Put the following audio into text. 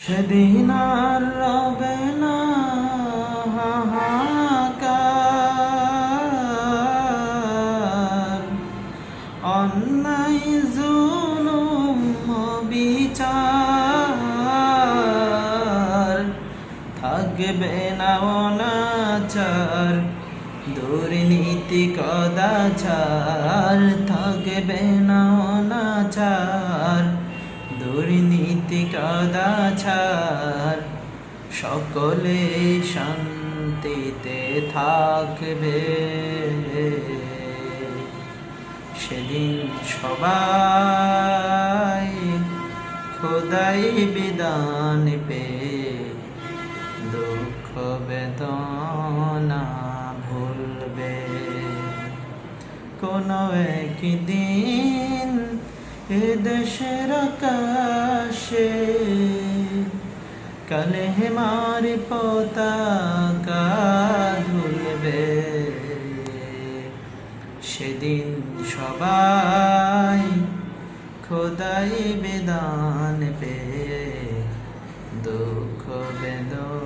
সেদিন আর রবে না হাহাকার, অন্যায় জুলুম বিচার, থাকবে না অনাচার, দুর্নীতি কদাচার, থাকবে না অনাচার, দুর্নীতি কদাচার, সকলে শান্তিতে থাকবে। সেদিন সবাই খোদাই বিধান পে দুঃখ বেদনা ভুলবে। কোনো একদিন এ দেশের আকাশে কালেমার পতাকা ধুলবে। সেদিন সবাই খোদাই বিধান পে দুঃখ বেদনা